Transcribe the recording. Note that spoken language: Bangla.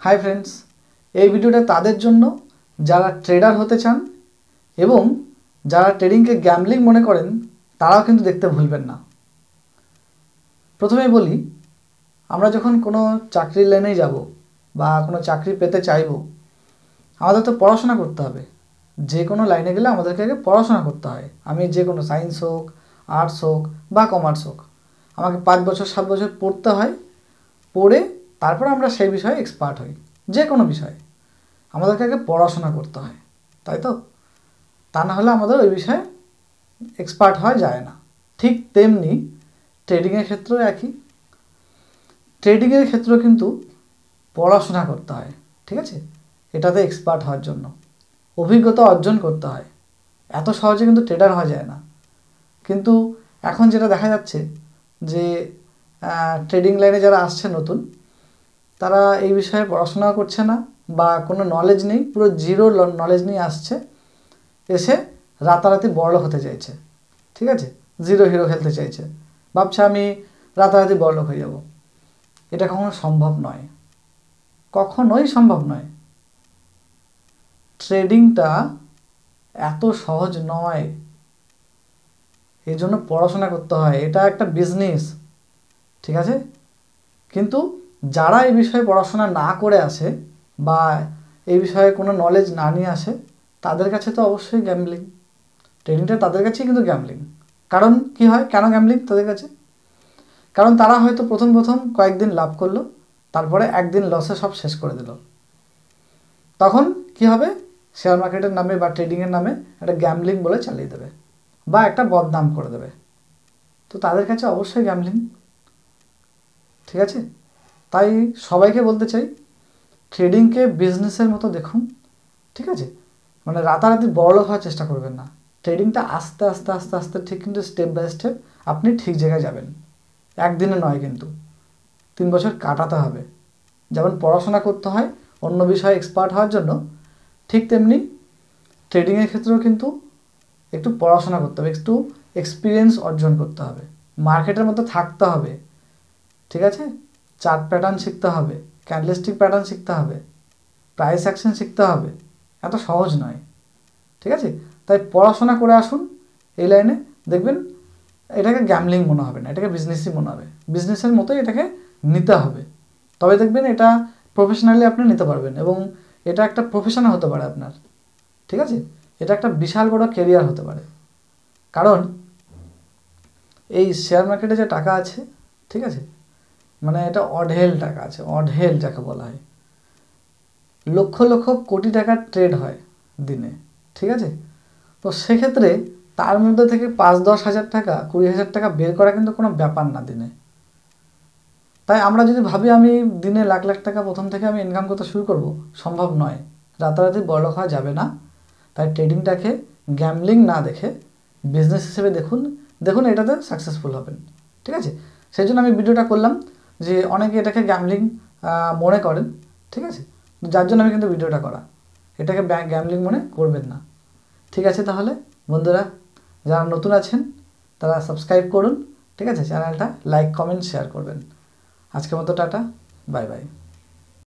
হাই ফ্রেন্ডস, এই ভিডিওটা তাদের জন্য যারা ট্রেডার হতে চান এবং যারা ট্রেডিংকে গ্যাম্বলিং মনে করেন তারাও কিন্তু দেখতে ভুলবেন না। প্রথমে বলি, আমরা যখন কোনো চাকরির লাইনে যাব বা কোনো চাকরি পেতে চাইব, আমাদের তো পড়াশোনা করতে হবে। যে কোনো লাইনে গেলে আমাদেরকে আগে পড়াশোনা করতে হয়। আমি যে কোনো সায়েন্স হোক, আর্টস হোক বা কমার্স হোক, আমাকে 5 বছর 7 বছর পড়তে হয়। পড়ে তারপর আমরা সেই বিষয়ে এক্সপার্ট হই। যে কোনো বিষয়ে আমাদেরকে আগে পড়াশোনা করতে হয়, তাই তো? তা না হলে আমাদের ওই বিষয়ে এক্সপার্ট হওয়া যায় না। ঠিক তেমনি ট্রেডিংয়ের ক্ষেত্রেও একই। ট্রেডিংয়ের ক্ষেত্রেও কিন্তু পড়াশোনা করতে হয়, ঠিক আছে? এটাতে এক্সপার্ট হওয়ার জন্য অভিজ্ঞতা অর্জন করতে হয়। এত সহজে কিন্তু ট্রেডার হওয়া যায় না। কিন্তু এখন যেটা দেখা যাচ্ছে যে ট্রেডিং লাইনে যারা আসছে নতুন, তারা এই বিষয়ে পড়াশোনা করছে না বা কোনো নলেজ নেই, পুরো জিরো নলেজ নিয়ে আসছে, এসে রাতারাতি বড়লোক হতে চাইছে, ঠিক আছে? জিরো হিরো খেলতে চাইছে, ভাবছে আমি রাতারাতি বড়লোক হয়ে যাব। এটা কখনো সম্ভব নয়, কখনোই সম্ভব নয়। ট্রেডিংটা এত সহজ নয়, এই জন্য পড়াশোনা করতে হয়। এটা একটা বিজনেস, ঠিক আছে? কিন্তু যারা এই বিষয়ে পড়াশোনা না করে আসে বা এই বিষয়ে কোনো নলেজ না নিয়ে আসে, তাদের কাছে তো অবশ্যই গ্যাম্বলিং। ট্রেডিংটা তাদের কাছেই কিন্তু গ্যাম্বলিং। কারণ কি হয়, কেন গ্যাম্বলিং তাদের কাছে? কারণ তারা হয়তো প্রথম কয়েকদিন লাভ করলো, তারপরে একদিন লসে সব শেষ করে দিল। তখন কি হবে, শেয়ার মার্কেটের নামে বা ট্রেডিংয়ের নামে একটা গ্যাম্বলিং বলে চালিয়ে দেবে বা একটা বদনাম করে দেবে। তো তাদের কাছে অবশ্যই গ্যাম্বলিং, ঠিক আছে? তাই সবাইকে বলতে চাই, ট্রেডিংকে বিজনেসের মতো দেখুন, ঠিক আছে? মানে রাতারাতি বড়লোক হওয়ার চেষ্টা করবেন না। ট্রেডিংটা আস্তে আস্তে আস্তে আস্তে ঠিক, কিন্তু স্টেপ বাই স্টেপ আপনি ঠিক জায়গায় যাবেন। একদিনে নয়, কিন্তু 3 বছর কাটাতে হবে। যেমন পড়াশোনা করতে হয় অন্য বিষয়ে এক্সপার্ট হওয়ার জন্য, ঠিক তেমনি ট্রেডিংয়ের ক্ষেত্রেও কিন্তু একটু পড়াশোনা করতে হবে, একটু এক্সপিরিয়েন্স অর্জন করতে হবে, মার্কেটের মধ্যে থাকতে হবে, ঠিক আছে? চার্ট প্যাটার্ন শিখতে হবে, ক্যান্ডেলস্টিক প্যাটার্ন শিখতে হবে, প্রাইস অ্যাকশন শিখতে হবে। এত সহজ নয়, ঠিক আছে? তাই পড়াশোনা করে আসুন এই লাইনে, দেখবেন এটাকে গ্যাম্বলিং মনে হবে না, এটাকে বিজনেসই মনে হবে। বিজনেসের মতোই এটাকে নিতে হবে, তবে দেখবেন এটা প্রফেশনালি আপনি নিতে পারবেন এবং এটা একটা প্রফেশন হতে পারে আপনার, ঠিক আছে? এটা একটা বিশাল বড় কেরিয়ার হতে পারে। কারণ এই শেয়ার মার্কেটে যে টাকা আছে, ঠিক আছে, মানে এটা অঢেল টাকা আছে, অঢেল যাকে বলা হয়। লক্ষ লক্ষ কোটি টাকার ট্রেড হয় দিনে, ঠিক আছে? তো সেক্ষেত্রে তার মধ্যে থেকে 5-10 হাজার টাকা, 20 হাজার টাকা বের করা কিন্তু কোনো ব্যাপার না দিনে। তাই আমরা যদি ভাবি আমি দিনে লাখ লাখ টাকা প্রথম থেকে আমি ইনকাম করতে শুরু করব, সম্ভব নয়। রাতারাতি বড়লোক হওয়া যাবে না। তাই ট্রেডিংটাকে গ্যাম্বলিং না দেখে বিজনেস হিসেবে দেখুন, দেখুন এটাতে সাকসেসফুল হবেন, ঠিক আছে? সেই জন্য আমি ভিডিওটা করলাম, যে অনেকে এটাকে গ্যাম্বলিং মনে করেন, ঠিক আছে? যার জন্য আমি কিন্তু ভিডিওটা করা। এটাকে গ্যাম্বলিং মনে করবেন না, ঠিক আছে? তাহলে বন্ধুরা, যারা নতুন আছেন তারা সাবস্ক্রাইব করুন, ঠিক আছে? চ্যানেলটা লাইক কমেন্ট শেয়ার করবেন। আজকের মতো টাটা, বাই বাই।